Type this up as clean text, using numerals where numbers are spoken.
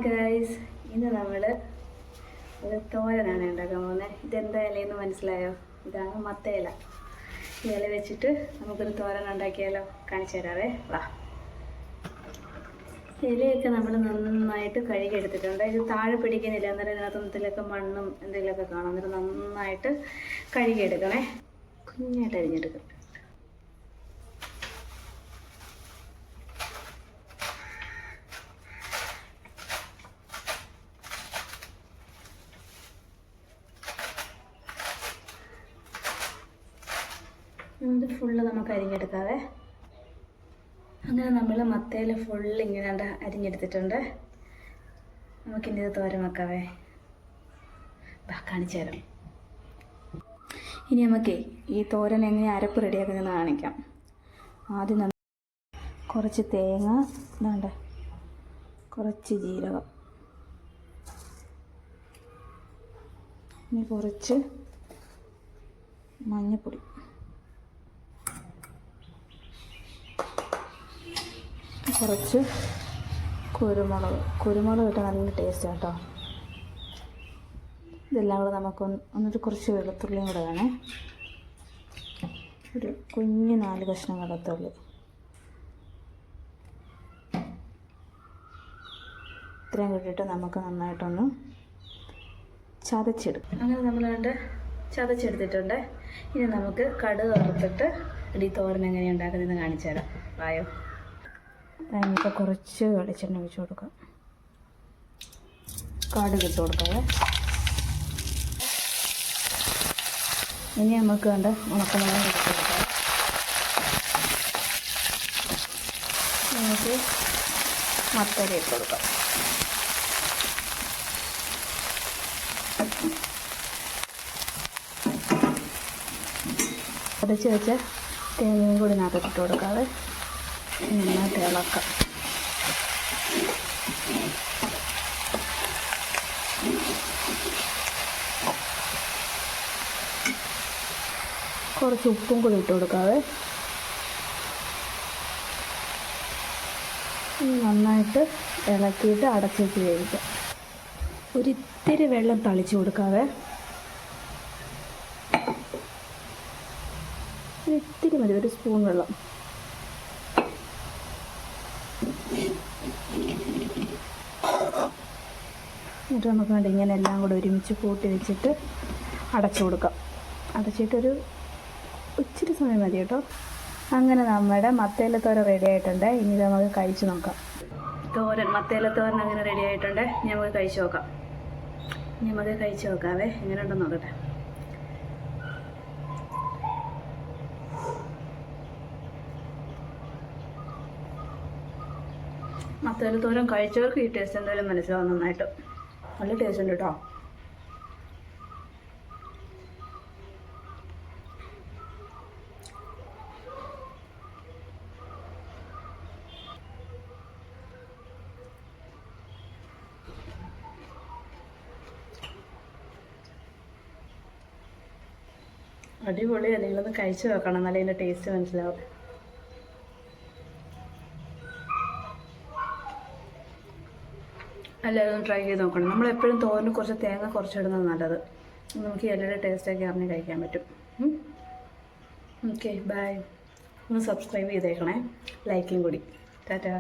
Guys, ഇന്ന് നമ്മൾ ഒരു തോരനാണ് ഉണ്ടാക്കാൻ പോകുന്നത്. ഇതെന്താ ഇലയെന്ന് മനസ്സിലായോ? ഇതാണ് മത്തയില. ഈ ഇല വെച്ചിട്ട് നമുക്കൊരു തോരൻ ഉണ്ടാക്കിയാലോ? കാണിച്ചു തരാവേ, വാ. ഇലയൊക്കെ നമ്മൾ നന്നായിട്ട് കഴുകിയെടുത്തിട്ടുണ്ട്. ഇത് താഴെ പിടിക്കുന്നില്ല, അന്നേരം ഇതിനകത്തൊന്നത്തിലൊക്കെ മണ്ണും എന്തെങ്കിലുമൊക്കെ കാണാം. അന്നേരം നന്നായിട്ട് കഴുകിയെടുക്കണേ. കുഞ്ഞായിട്ട് അരിഞ്ഞെടുക്കും. ഇത് ഫുള്ള് നമുക്ക് അരിഞ്ഞെടുക്കാവേ. അങ്ങനെ നമ്മൾ മത്തയില ഫുള്ള് ഇങ്ങനെ അരിഞ്ഞെടുത്തിട്ടുണ്ട്. നമുക്കിനി ഇത് തോരൻ വെക്കാവേ. കാണിച്ചു തരാം. ഇനി നമുക്ക് ഈ തോരൻ എങ്ങനെ അരപ്പ് റെഡിയാക്കുന്നതെന്ന് കാണിക്കാം. ആദ്യം നമ്മൾ കുറച്ച് തേങ്ങ, ഇതാണ്ട് കുറച്ച് ജീരകം, ഇനി കുറച്ച് മഞ്ഞൾപ്പൊടി, കുറച്ച് കുരുമുളക് ഇട്ട് നല്ല ടേസ്റ്റ് കേട്ടോ. ഇതെല്ലാം കൂടെ എന്നിട്ട് കുറച്ച് വെളുത്തുള്ളിയും കൂടെ വേണേ. ഒരു കുഞ്ഞ് 4 കഷ്ണം വെളുത്തുള്ളി. ഇത്രയും കിട്ടിയിട്ട് നമുക്ക് നന്നായിട്ടൊന്ന് ചതച്ചെടുക്കും. അങ്ങനെ നമ്മൾ ചതച്ചെടുത്തിട്ടുണ്ട്. ഇനി നമുക്ക് കടുക് വറുത്തിട്ട് ഈ തോരൻ എങ്ങനെയാണ് ഉണ്ടാക്കുന്നതെന്ന് കാണിച്ചു തരാം. വായോ. അതിനിപ്പോൾ കുറച്ച് വെളിച്ചെണ്ണ ഒഴിച്ച് കൊടുക്കാം. കടുക് ഇട്ട് കൊടുക്കാവേ. ഇനി നമുക്ക് വേണ്ട ഉണക്കമുളക് ഇട്ട് കൊടുക്കാം. നമുക്ക് മത്തല ഇട്ട് കൊടുക്കാം. അടച്ച് വെച്ച തേങ്ങയും കൂടി ഇതിനകത്ത് ഇട്ട് കൊടുക്കാതെ നന്നായിട്ട് ഇളക്കാം. കുറച്ച് ഉപ്പും കൂടി ഇട്ട് കൊടുക്കാതെ നന്നായിട്ട് ഇളക്കിയിട്ട് അടച്ച് വെച്ച് വേവിക്കാം. ഒരിത്തിരി വെള്ളം തളിച്ച് കൊടുക്കാതെ, ഒരിത്തിരി മതി, ഒരു സ്പൂൺ വെള്ളം. എന്നിട്ട് നമുക്ക് വേണ്ട ഇങ്ങനെ എല്ലാം കൂടെ ഒരുമിച്ച് കൂട്ടി വെച്ചിട്ട് അടച്ചു കൊടുക്കാം. അടച്ചിട്ടൊരു ഇച്ചിരി സമയം മതി കേട്ടോ. അങ്ങനെ നമ്മുടെ മത്തയില തോരൻ റെഡി ആയിട്ടുണ്ട്. ഇനി നമുക്ക് കഴിച്ച് നോക്കാം. മത്തയില തോരൻ അങ്ങനെ റെഡി ആയിട്ടുണ്ട്. ഇനി നമുക്ക് കഴിച്ച് നോക്കാം. നോക്കാവേ, എങ്ങനെ ഉണ്ടെന്ന് നോക്കട്ടെ. മത്തയില തോരൻ കഴിച്ചവർക്ക് ഈ ടേസ്റ്റ് എന്തായാലും മനസ്സിലാവും. നന്നായിട്ട് നല്ല ടേസ്റ്റ് ഉണ്ട് കേട്ടോ. അടിപൊളിയാണ്. നിങ്ങളൊന്ന് കഴിച്ചു നോക്കണം, എന്നാലേ ഇതിൻ്റെ ടേസ്റ്റ് മനസ്സിലാവും. എല്ലാവരും ഒന്ന് ട്രൈ ചെയ്ത് നോക്കണം. നമ്മളെപ്പോഴും തോരന് കുറച്ച് തേങ്ങ കുറച്ചിടുന്നത് നല്ലത്. നമുക്ക് ഇലയുടെ ടേസ്റ്റൊക്കെ അറിഞ്ഞ് കഴിക്കാൻ പറ്റും. Okay, by. ഒന്ന് സബ്സ്ക്രൈബ് ചെയ്തേക്കണേ, ലൈക്കും കൂടി. ടാറ്റാ.